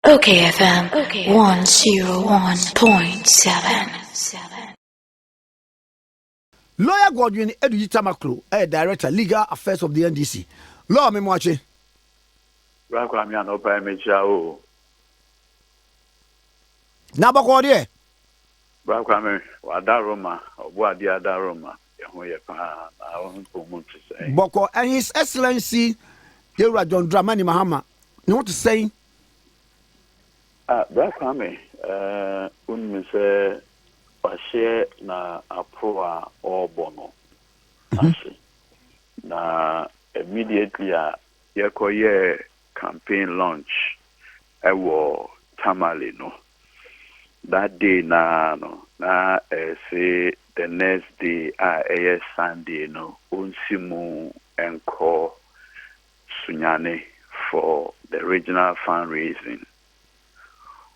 OKFM 101.7. Lawyer Godwin Edudzi Tamakloe, Director, Legal Affairs of the NDC. Law me mwache. Rakwamia no pa mecha o. Na bakode. Rakwame wada Roma, obo ade ada Roma. Ye ho ye pa na won ko mu to say. Boko and His Excellency Yewura John Dramani Mahama. You want to say? Rakwame unmi se pashe na aproa obono. Asi. Na immediately yekoye campaign launch ewo Tamale no. That day na say the next day Sunday no unsimu enko sunyane for the regional fundraising.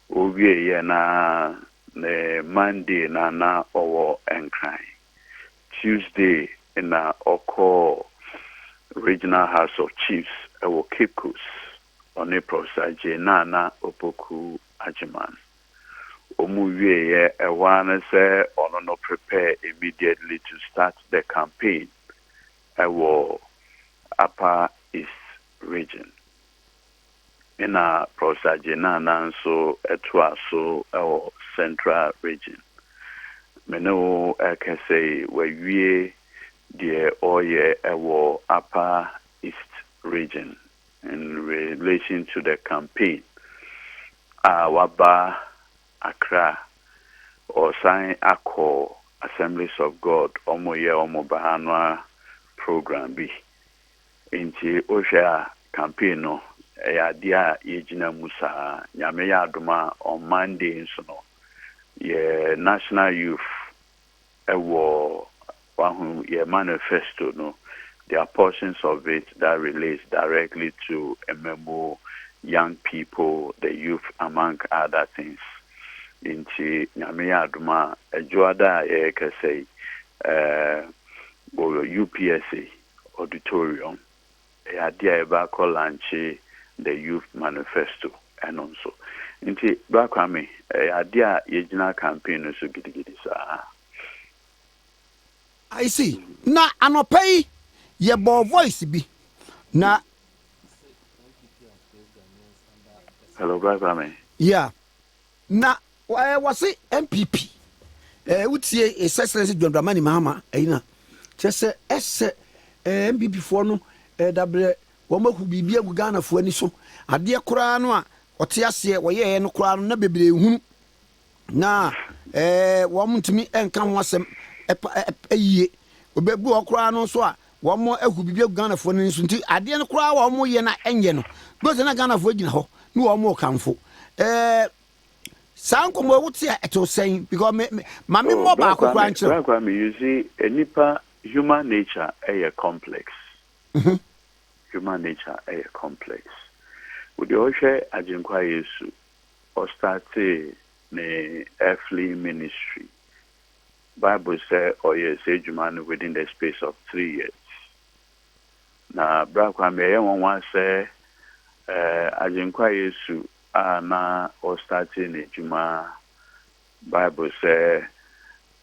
Owie ye na the Monday na owo enkran. Tuesday na oko regional house of chiefs ewo Cape Coast on April Saje na opoku ajiman. Omuwie ewana say ono no prepare immediately to start the campaign ewo Upper East region. Ina prosaje na so etwa so ewo Central region. Meno ekese wewie the oye ewo Upper East region in relation to the campaign. Waba Accra or sign Akko Assemblies of God omoye omo bahanwa program bi inti osha campaign no ya dia yejina musa nyame ya adoma on Monday nso no ye national youth ewo wahu ye manifesto no there are portions of it that relates directly to ememo young people, the youth, among other things. Inti nyame aduma ejuada say UPSA auditorium dia eba call launch the youth manifesto and also inti Rakwame dia yejina campaign so gidigidi sa. I see. Na anopay ye bo voice bi. Na Hello Rakwame. yeah. Na was it MPP? Utie His Excellency John Dramani Mahama na chese ese MPP for no dabre womo ku bibia gu Ghana fo ani so ade kora no a ote ase wo ye no kora no na bebre hunu na wo mutumi enka ho asem eyiye obebu okora no so a wo mo ahu bibia gu Ghana fo ani so nti ade no kora wo mo ye na enye no goze na Ghana fo gina ho no wo mo kanfo Sankomo wuti eto saying because mami mo ba akokra nche. Rakwame, you see enipa human nature a complex. Human nature a complex. With the oshe ajinkwa Yesu or starte ne earthly ministry. Bible say oye say jumani within the space of 3 years. Na Rakwame one say ajinkwa Yesu na or starting a juma Bible say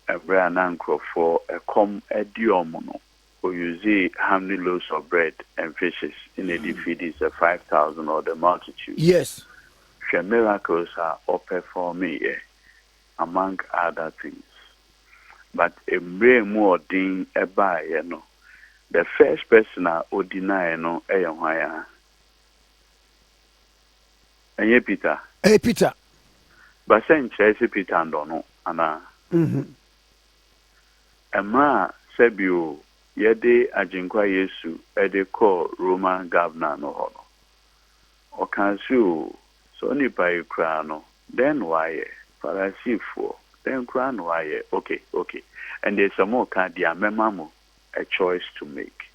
every ananko for a ediomono or you see how many loaves of bread and fishes in a defeat is 5,000 or the multitude. Yes. The miracles are performing among other things. But a very more thing about the first person or deny no Enye Peter. Hey Peter. But saying Chelsea Peter and no ana. Emma Sebio yede ajinkwa Yesu ede call Roman governor no hono. Okansu so nipa yekra no then why Pharisee then kran why okay. And there's some more kind dia memamo a choice to make.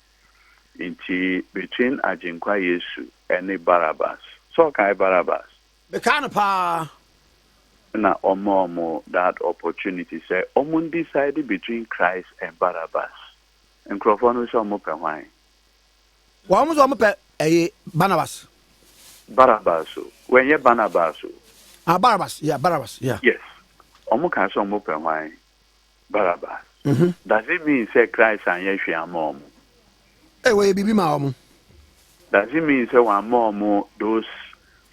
Inti between ajinkwa Yesu and Barabbas. So kai Barabbas. The canapa Na omo that opportunity say omo decided between Christ and Barabbas. And Crawford no so mo pe hwan. Wa mo so mo pe Barnabas. Barabbas. When you Barnabas. Barabbas, yeah. Yes. Omo can so mo why Barabbas. Mm-hmm. Does it mean say Christ and Yeshua mom? Hey, wait, baby, mom. Does it mean say one more those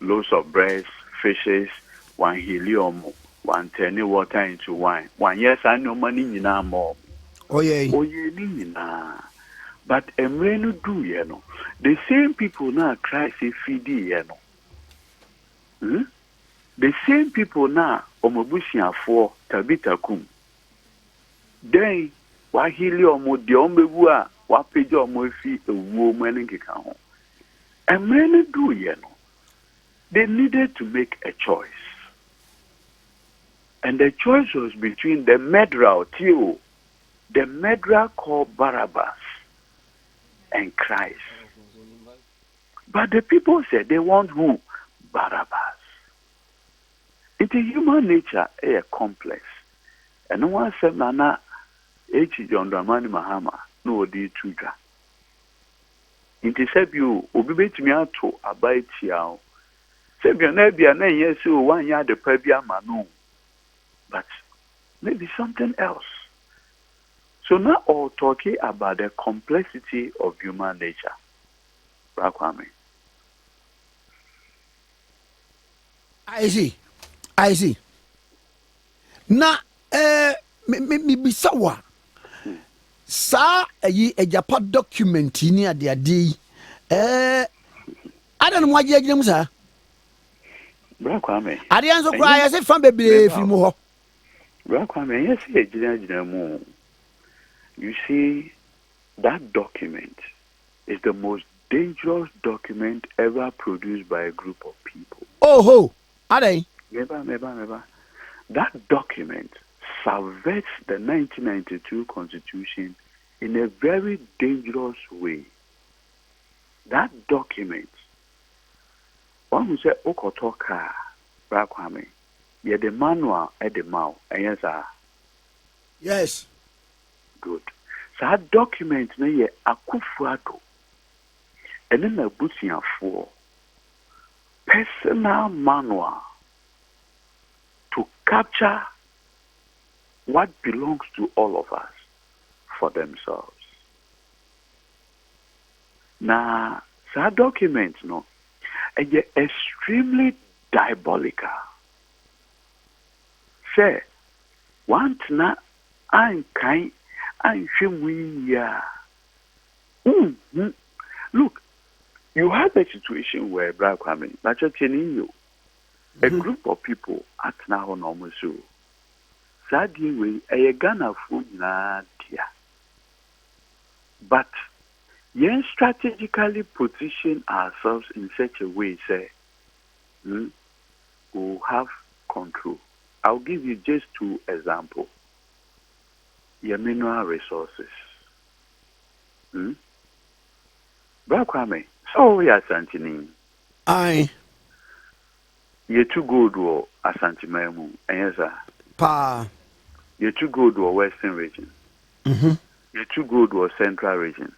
loaves of bread, fishes, one helium, one turning water into wine? One yes, I know money in our mom. Oh, yeah. Oh, yeah, but emre do you know? The same people now Christ feed you know. The same people now omobusiafo tabita kum. Then wa hili omo de ombewu a wa peje omo fi ewuo mani nkeka ho. Emre do you know? They needed to make a choice. And the choice was between the murderer Theo, the murderer called Barabbas, and Christ. But the people said they want who? Barabbas. It's a human nature, a complex. And no one said, Nana, H. John Dramani Mahama, no, the Tuja. It is a view, Obibet me out to abide here. Sabian Nebia, yes, 1 year the Pebia Manu. But maybe something else. So now all talking about the complexity of human nature. Rakwame. I see. Na me bisawa. Sa a Japan document ni ade ade. Ada no waje aginem sa. Rakwame. Ade anso kra ya se fan bebre fi mu ho. Rakwame, yes, agina. You see, that document is the most dangerous document ever produced by a group of people. Oh ho. Ade. Meba. That document subverts the 1992 Constitution in a very dangerous way. That document, one who said, Okotoka, Rakwame, ye the manual at the mouth, and yes, sir. Yes. Good. So that document, ye Akufo Addo, and then a busian for personal manual to capture what belongs to all of us for themselves. Now, that document, is extremely diabolical. Say, want na ankai anhwemuya. Look, you have a situation where Black women, but you're telling you, a group of people at now normal so. Sadly, we a Ghana food na dia. But yen strategically position ourselves in such a way, say, we'll have control. I'll give you just 2 examples. Your mineral resources. Black women, so we are Santini. Aye. You're too good or Asantimemu, and yes, sir. Pa. You're too good or Western region. You're too good or Central region.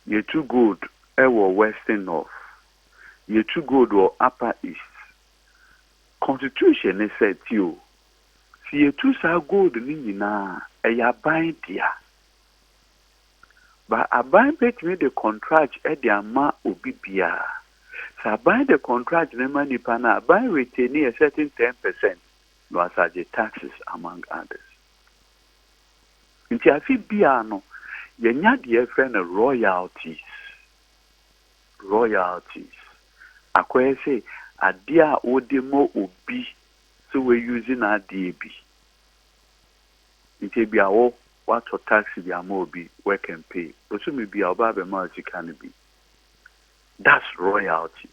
You're too good or Western North. You're too good or Upper East. Constitution is said to you. See, you're too so good na a bind dia. But a bind bet me the contract at the ama obibia. So I buy the contract in money pana, I buy retaining a certain 10%, no as the taxes among others. Inti afi biano, yenya the friend royalties. Akwe say, adia odemo obi, so we're using our DAB. Inti biawo, what for taxi the amobi, work and pay. But so maybe our baby multi can be. That's royalty.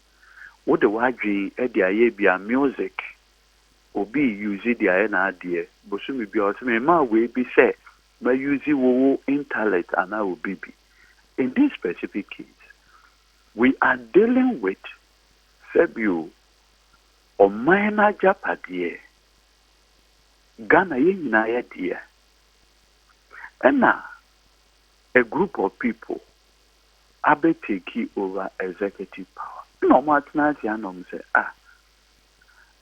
What the wagri edia be music obi use the idea, but soon be ultimate ma we be say by using wo intellect and I will be. In this specific case, we are dealing with Sebio or minor Japadie Ghana yina dear. And now a group of people abe take over executive power. No matnati anom say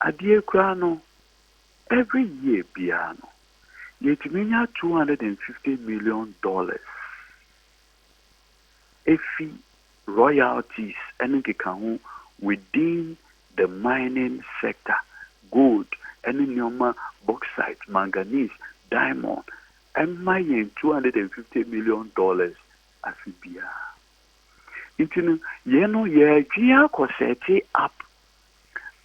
adie kura no every year biano yetiminya $250 million efi royalties and kekahu within the mining sector, gold, and nyoma, bauxite, manganese, diamond, and my $250 million as bia. Intinu yeno ye gia ko set up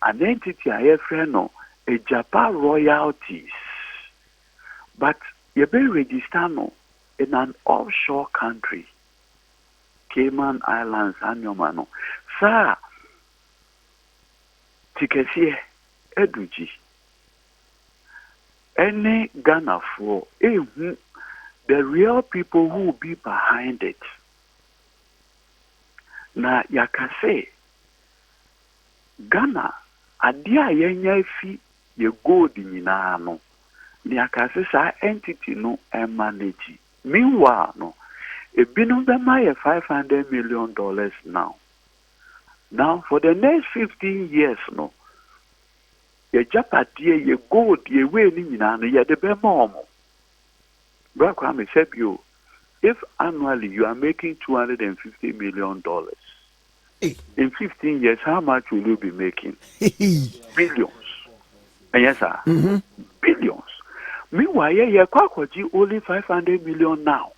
an entity a friend a Japan royalties, but ye be register no in an offshore country. Cayman Islands and Yomano. Sir, Tikesie, Edudzi. Any Ghana for the real people who will be behind it. Na yakase Ghana adia yenya fi ye gold nyina no. Yakase sa entity no manage. Meanwhile no Ebinum bema $500 million now. Now, for the next 15 years, no, ye japati, ye gold, ye way ni na ye de bema. Brakwame said you, if annually you are making $250 million, in 15 years, how much will you be making? Billions. And yes, sir. Billions. Meanwhile, ye kwakwaji only $500 million now.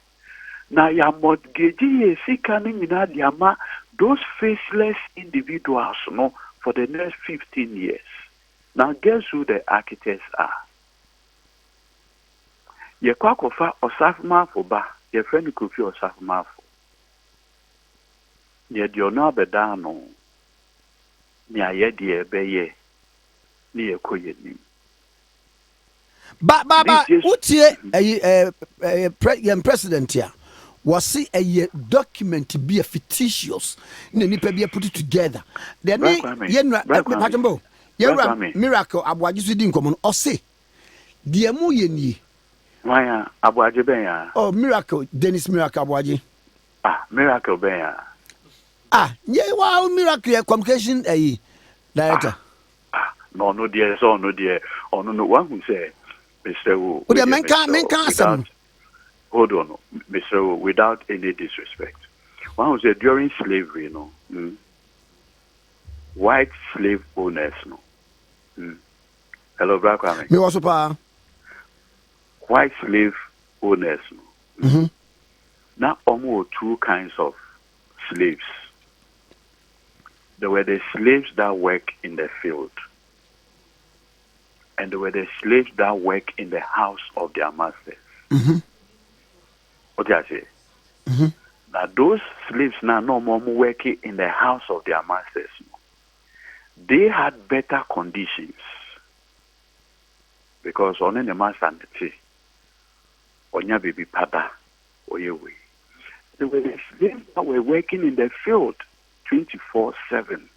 Now, ya mortgage ye seeking diama those faceless individuals no for the next 15 years. Now, guess who the architects are? Ye kwakofa osafma for ba ye friend Kofi osafma for. Ye diona bedano ni ayedie beye ni ye koye ni. Ba utie president ya. Was see a document be a fictitious nipa be put it together. Then miracle abwaji di nkomo o say de mu ye ni why abwaji ben ya oh miracle Dennis miracle abwaji miracle ben ya ye wow miracle communication director no dear so no dear no one who say Mr. Wu without hold on, Mr. Wu, without any disrespect. One who said during slavery, white slave owners, Hello, Black Kwame. Me also pa. White slave owners, Now, almost two kinds of slaves. There were the slaves that work in the field, and there were the slaves that work in the house of their masters. What do I say? Now, those slaves now no more working in the house of their masters. They had better conditions because on the master on your baby pada or your way. There were the slaves that were working in the field 24/7.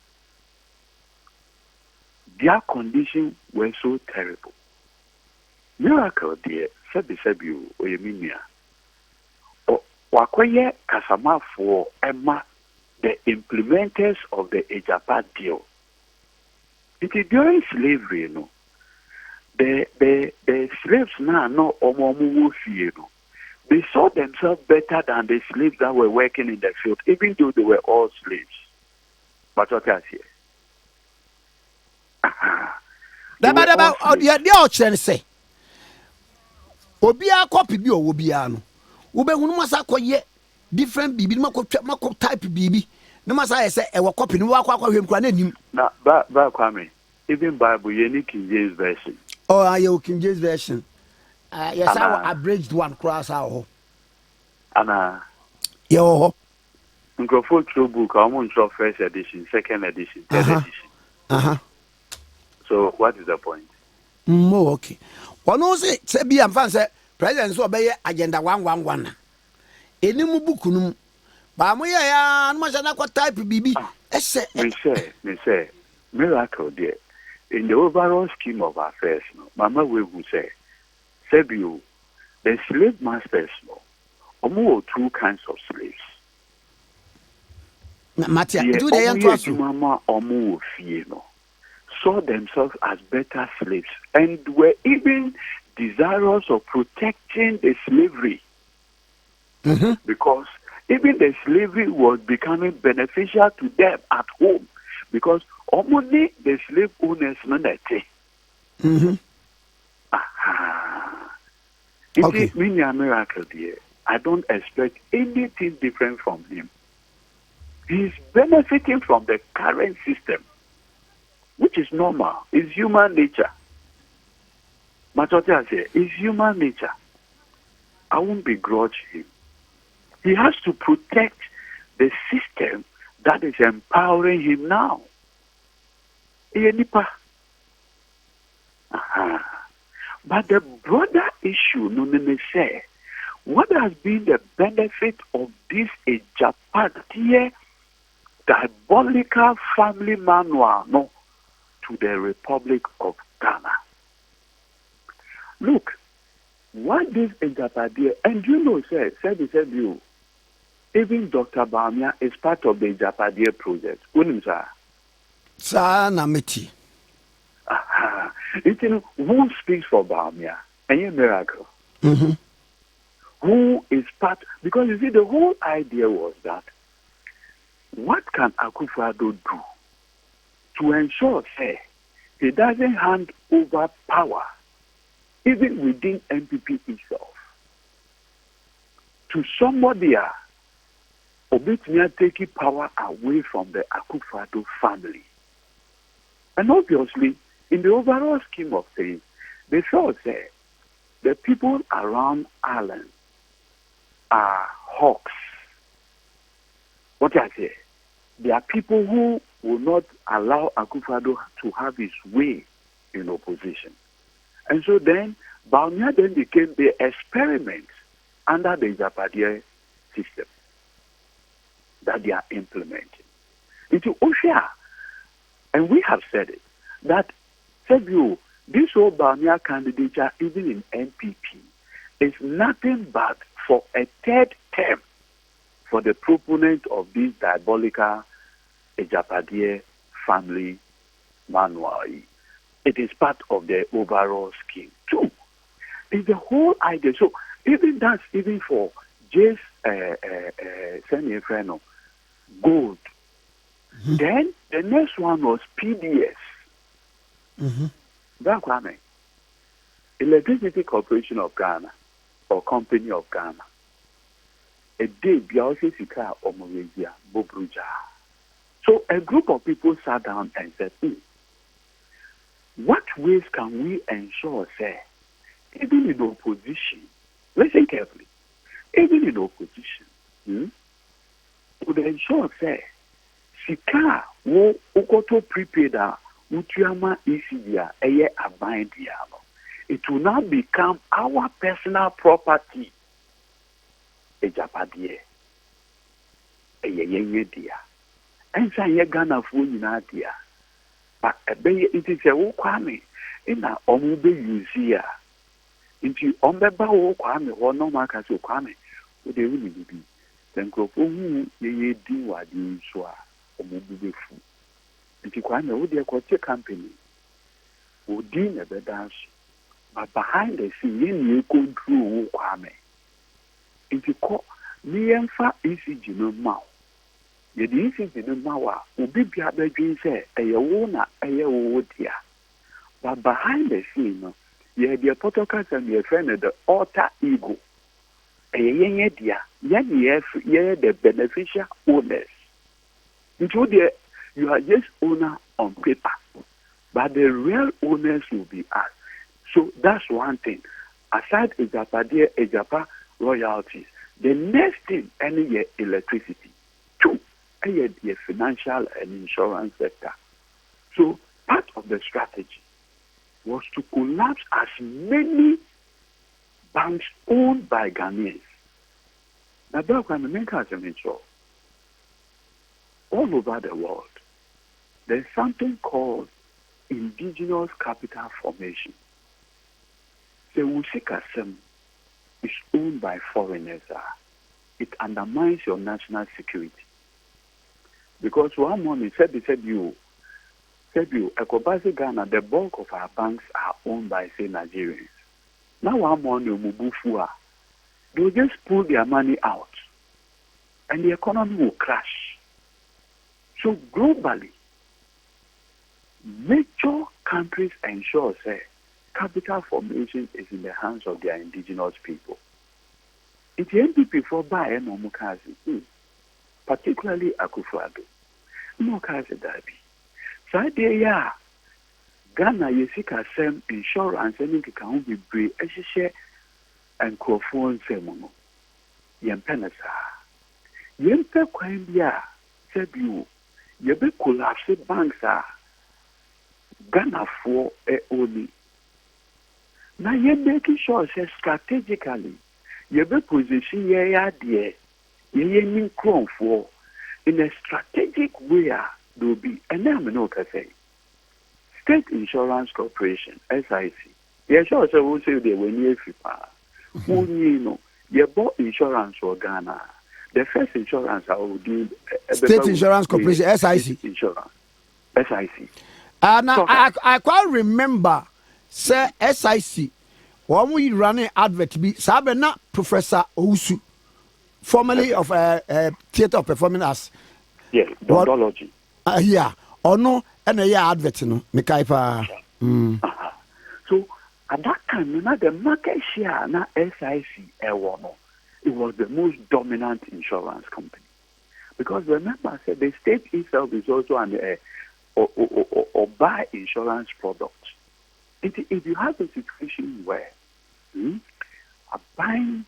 Their conditions were so terrible. Miracle, dear, Sebi, or your minia. Wakoye kasama for Emma, the implementers of the Ejapa deal. During slavery, the slaves now no omomu no. They saw themselves better than the slaves that were working in the field, even though they were all slaves. But what I say? Say, Obia copy bi o obia no. Wobehunu masa koye different bibi mako type bibi no masa say e wo copy no wakwa hwem kura na nim na ba Kwame even Bible unique King James version you King James version yes our abridged one cross ho ana yo microphone through book among first edition, second edition, third edition. So what is the point? Okay. One say be am fan say president so obey agenda 111 enimu book num ba mo ya no ma na kwa type bibi ese me say miracle there in the overall scheme of affairs mama we will say you the slave masters omo two kinds of slaves Matia, the do they Omu Mama Omu Fieno saw themselves as better slaves and were even desirous of protecting the slavery because even the slavery was becoming beneficial to them at home because only the slave owners know that. It means a miracle, dear. I don't expect anything different from him. He's benefiting from the current system, which is normal. It's human nature. Machote say, it's human nature. I won't begrudge him. He has to protect the system that is empowering him now. But the broader issue, no say, what has been the benefit of this Ejapadiye diabolical family manual to the Republic of Ghana? Look, what this Ejapadiye, and you know, said you, even Dr. Bawumia is part of the Ejapadiye project. Sa namiti. Who speaks for Bawumia? Any miracle? Who is part? Because you see, the whole idea was that what can Akufo Addo do to ensure, say, he doesn't hand over power, even within MPP itself, to somebody taking power away from the Akufo Addo family. And obviously, in the overall scheme of things, they felt that the people around Ireland are hawks. What I say? There are people who will not allow Akufo Addo to have his way in opposition. And so then, Bawumia then became the experiment under the Ejapadiye system that they are implementing. Into Oshia, and we have said it, that this whole Bawumia candidature, even in NPP, is nothing but for a third term for the proponent of this diabolical Ejapadiye family manual. It is part of the overall scheme. Two, is the whole idea. So even for Jay's semi-friend gold. Then the next one was PDS. Kwame, Electricity Corporation of Ghana or Company of Ghana. A day Biaosika or Moresia, Bobruja. So a group of people sat down and said, what ways can we ensure, say, even in opposition, listen carefully, even in opposition, would ensure, say, Sika wo ukoto prepaid Utiama Isidia eye abindiano. It will now become our personal property. Ejapadiye. Eye dia. Ensa ye Ghana fu nyina dia. But ebe it is a wo kwame ina omu be use ya. Inti ombeba wo kwame wo no maka so kwame. Wo de wi bibi. Tenkrofo hu ye di wadi so a omu be fu. Inti kwame wo de kwache company. Wo di na be dance. But behind the scene ye control wo kwame. Inti ko ni emfa ECG no ma. Ye di ECG no ma wa obi bia be dwen se eye wo na eye wo dia. But behind the scene no ye the protocol and your friend the alter ego. Eye dia ye the beneficial owners. Into the you are just owner on paper, but the real owners will be us. So that's one thing. Aside Ejapa royalties, the next thing, any electricity. Two, any financial and insurance sector. So part of the strategy was to collapse as many banks owned by Ghanaians. Now, that's what I mean, all over the world, there's something called indigenous capital formation. The Wusikasem is owned by foreigners. It undermines your national security. Because one money said you, Ekobasi Ghana, the bulk of our banks are owned by, say, Nigerians. Now one money, Mubufua, they'll just pull their money out and the economy will crash. So globally, major countries ensure say capital formation is in the hands of their indigenous people. It's the NPP for buy and Omukazi, particularly Akufo Addo. Omukazi Dabi. So there, Ghana yesika sem insurance and can be brave share and crofon semono. Yempenasa. Yempe kwambia sebiu. Yebe collapse banks are Ghana for only. Now you're making sure say strategically yebe position ye mean crown for in a strategic way there will be and I'm no say State Insurance Corporation, SIC. Yeah, sure, so we'll say they were near FIPA. You know, you bought insurance for Ghana. The first insurance I will do. State Insurance Corporation, SIC. Insurance. SIC. Now, I quite remember, sir, SIC, when we running advert, be Sabena Professor Ousu, formerly of Theatre of Performing Arts. Yes, Dontology. Yeah, or no. And a year advert, no, Mikaipa. So at that time, the market share na SIC it was the most dominant insurance company. Because remember, I said the state itself is also an or buy insurance products. If you have a situation where a buying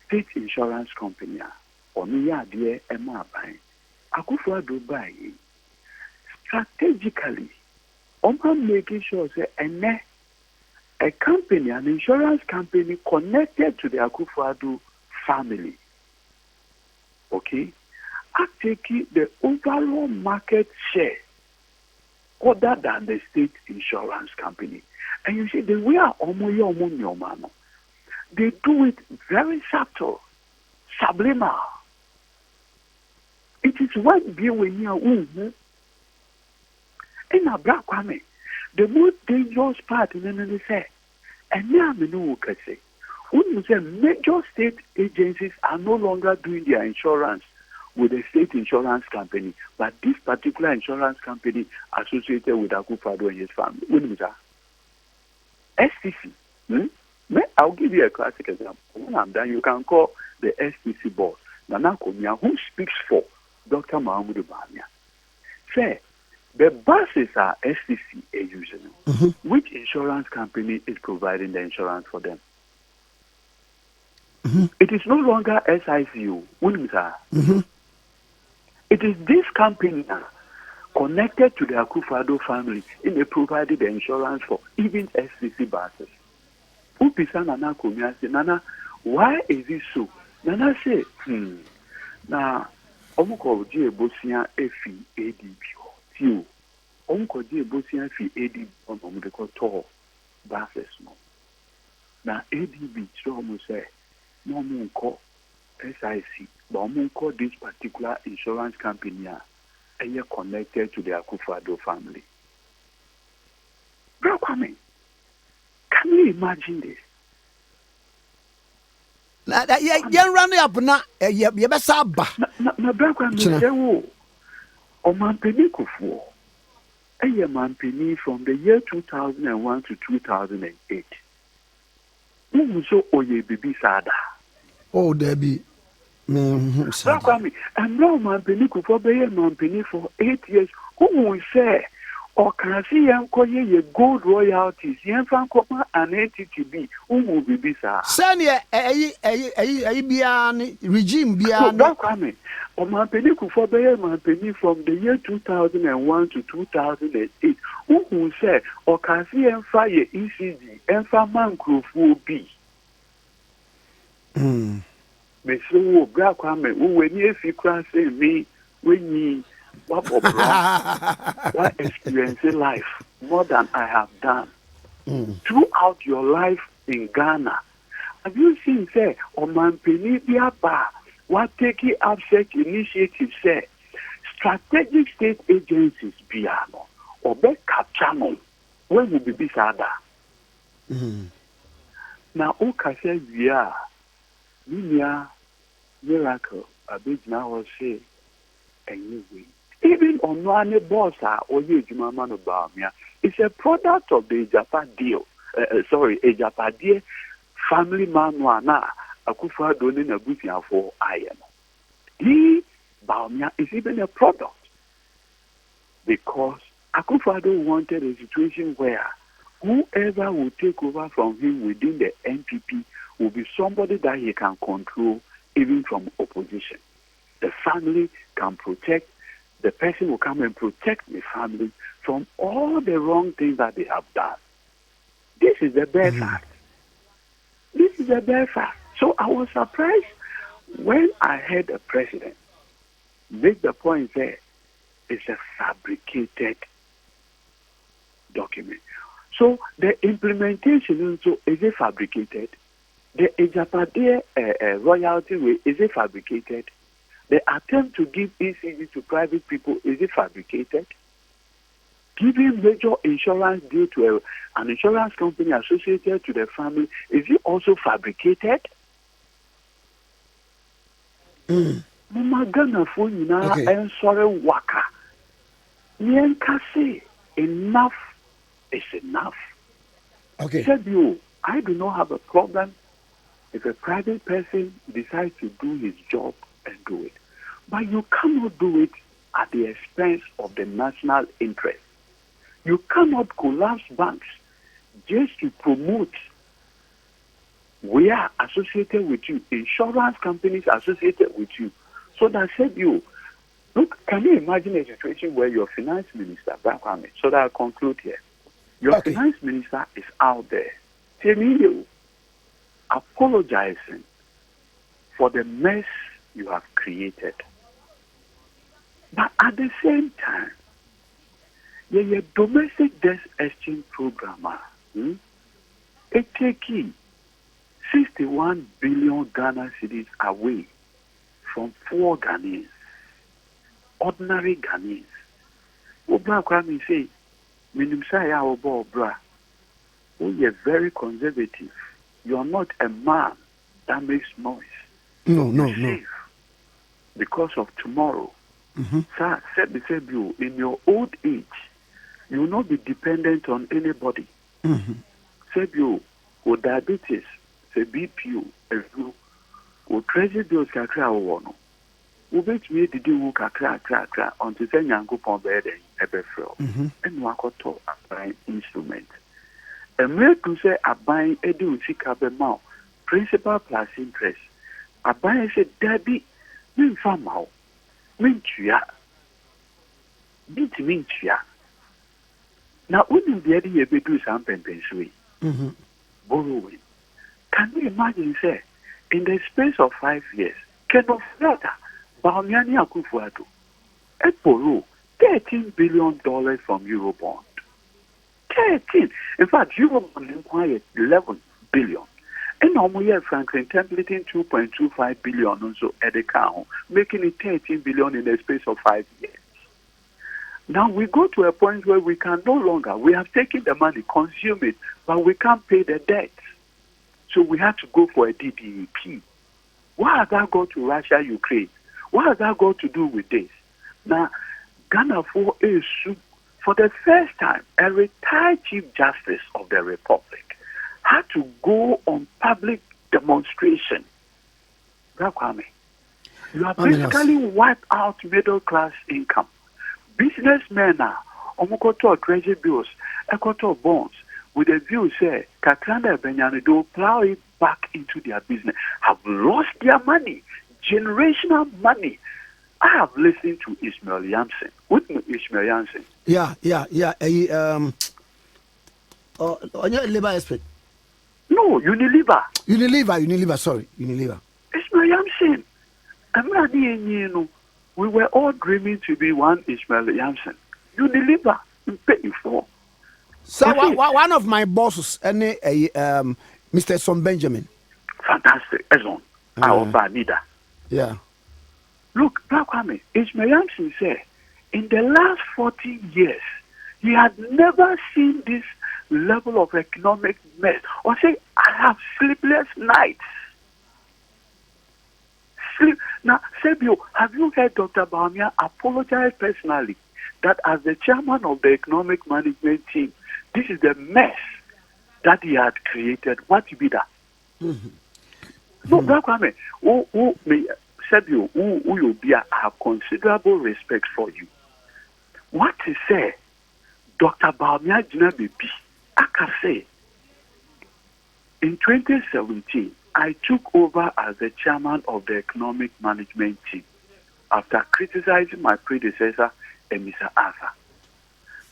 state insurance company or me idea Emma buying, Akufo Addo buy. Strategically, I'm making sure that a company, an insurance company connected to the Akufo Addo family, okay, are taking the overall market share other than the state insurance company. And you see, the way they do it very subtle, subliminal. It is what when you in a black woman, the most dangerous part in the say, and now we know what say. When you say major state agencies are no longer doing their insurance with the state insurance company, but this particular insurance company associated with Akufo Addo and his family. When you say STC, I'll give you a classic example. When I'm done, you can call the STC boss, Nana Komia, who speaks for Dr. Mahmoud Bawumia. Say, the buses are STC using. Which insurance company is providing the insurance for them? It is no longer SICU. It is this company connected to the Akufo Addo family and they provided the insurance for even STC buses. Upisa Nana Komia say, Nana, why is it so? Nana say, now, Omuko J. Bosia Efi ADB. You, Uncle J. Bosia Fi ADB on the tall buses. Now, ADB, so say, no more call SIC, but more call this particular insurance company and you're connected to the Akufo Addo family. Bro, can you imagine this? You're running up now. You're Saba. My brother, Omampeni Kufuor, a Mampeni from the year 2001 to 2008. Who so Oye Bibi Sada? Oh, Debbie. And now Mampeni Kufuor be Mampeni for 8 years. Who will say, or can see ye gold royalties, yen fan copper and entity be, who will be bisa? Sanya, a biani regime biani. Don't come. Omampeni Kufuor be Mampeni from the year 2001 to 2008. Who will say, or can see yen fire ECG, and for Mangrove be? Mr. Black Kwame, who when you say me, when you. What experiencing life more than I have done throughout your life in Ghana. Have you seen say Omampeni Biaba What taking up such initiatives say strategic state agencies biano or be capture no when will be sada. Now okase via Minia miracle a big now say anyway. Even on one boss or you man of Bawumia, it's a product of the Japan deal. A Japan family man wana Akufo Addo na Busia for iron. He Bawumia is even a product because Akufo Addo wanted a situation where whoever will take over from him within the NPP will be somebody that he can control even from opposition. The family can protect, the person will come and protect the family from all the wrong things that they have done. This is the bare fact. This is the bare fact. So I was surprised when I heard the president make the point there, it's a fabricated document. So the implementation also is it fabricated? The Ejapade royalty way, is it fabricated? The attempt to give ECG to private people, is it fabricated? Giving major insurance deal to an insurance company associated to the family, is it also fabricated? Mama Ghana for you now and sorry waka. Say enough is enough. Okay. Said you, I do not have a problem if a private person decides to do his job and do it. But you cannot do it at the expense of the national interest. You cannot collapse banks just to promote. We are associated with you, insurance companies associated with you. So that said you, look, can you imagine a situation where your finance minister, Kwame, so that I'll conclude here. Your finance minister is out there telling you, apologizing for the mess you have created. But at the same time, your domestic debt exchange program, it taking 61 billion Ghana cedis away from 4 Ghanaians, ordinary Ghanaians. Obra Kwame say, Minimsaya Obo Obra, you're very conservative. You are not a man that makes noise. No. Because of tomorrow. Sir, said you, in your old age, you will not be dependent on anybody. Said you, with diabetes, say BP, with treasure bills, kakra wono. Ubet me did you kakra until then yango pon bed and ebefro. And wakoto a instrument. A mere to say a buying Edudzi Tamakloe, principal plus interest. A buying said, Daddy, min famao, min chia. Now, wouldn't the idea be do something pensui? Borrowing. Can you imagine, say, in the space of 5 years, can of data, Prez Akufo Addo, et borrow $13 billion from Eurobond. 13. In fact, Eurobond required 11 billion. And normally Franklin templating 2.25 billion also at the account, making it 13 billion in the space of 5 years. Now we go to a point where we can no longer, we have taken the money, consume it, but we can't pay the debt. So we have to go for a DDEP. What has that got to Russia, Ukraine? What has that got to do with this? Now, Ghana for the first time, a retired Chief Justice of the Republic had to go on public demonstration. Kwame, you have basically wiped out middle class income. Businessmen now, omokoto treasury bills, ekoto bonds, with a view say, Katranda Benyani, they will plow it back into their business, have lost their money, generational money. I have listened to Ishmael Yamson. With Ishmael Yamson. Yeah. Labor expert. No, Unilever, sorry. Unilever. Ishmael Yamson. We were all dreaming to be one Ishmael Yamson. Unilever, you pay for. So one of my bosses, Mr. Son Benjamin. Fantastic. Ezon. Our leader. Yeah. Look, Kwame, Ishmael Yamson said, in the last 40 years, he had never seen this level of economic mess. Or say, I have sleepless nights. Now, Sebio, have you heard Dr. Bawumia apologize personally that as the chairman of the economic management team, this is the mess that he had created? What be that? No, Kwame, Sebio, who you be, I have considerable respect for you. What he said, Dr. Bawumia Jinabibi, I can say, in 2017, I took over as the chairman of the economic management team after criticizing my predecessor, Mr. Arthur.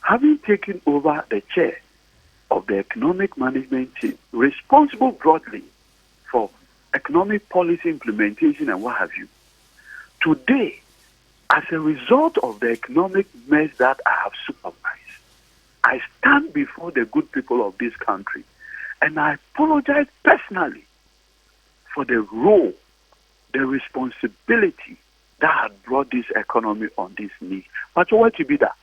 Having taken over the chair of the economic management team, responsible broadly for economic policy implementation and what have you, today, as a result of the economic mess that I have supervised, I stand before the good people of this country and I apologize personally for the role, the responsibility that had brought this economy on this knee. But what to be that?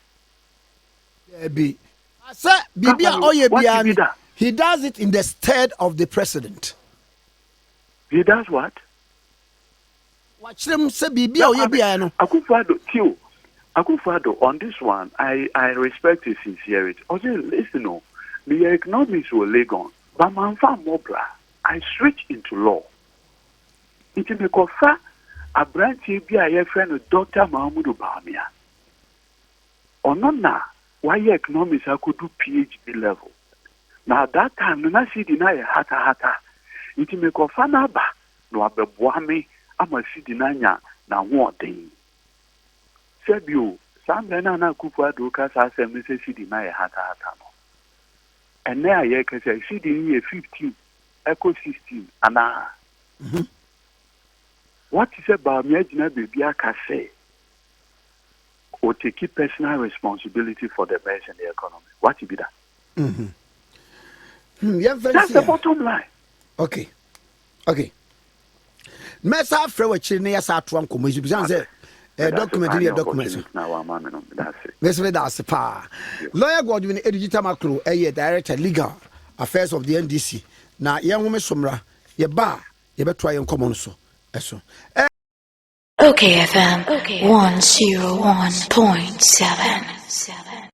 He does it in the stead of the president. He does what? Watch them say Akufo Addo, on this one, I respect his sincerity. Also, listen, the economics were Legon, but Manfa Mobra, I switch into law. It may confer a branch be a friend Dr. Mahmoud Bawumia. Or not why economics I could do PhD level. Now that time, I see deny hata. It may confer naba, no abebuame, I'm a see deny na one thing. Said you, some Nana Akufo Addo Kasa say Mrs. See deny hata. And now I can say, see the year 15, echo 16, and what is about me, baby, I can say, or take personal responsibility for the best in the economy. What is that? That's the bottom line. Okay. Mesa Frewa Chine, as I trunk, document. That's pa. Lawyer Godwin Edudzi Tamakloe, a director legal affairs of the NDC. Now, young woman Sumra, ye bar, ye better try and come on so. OKFM 101.7.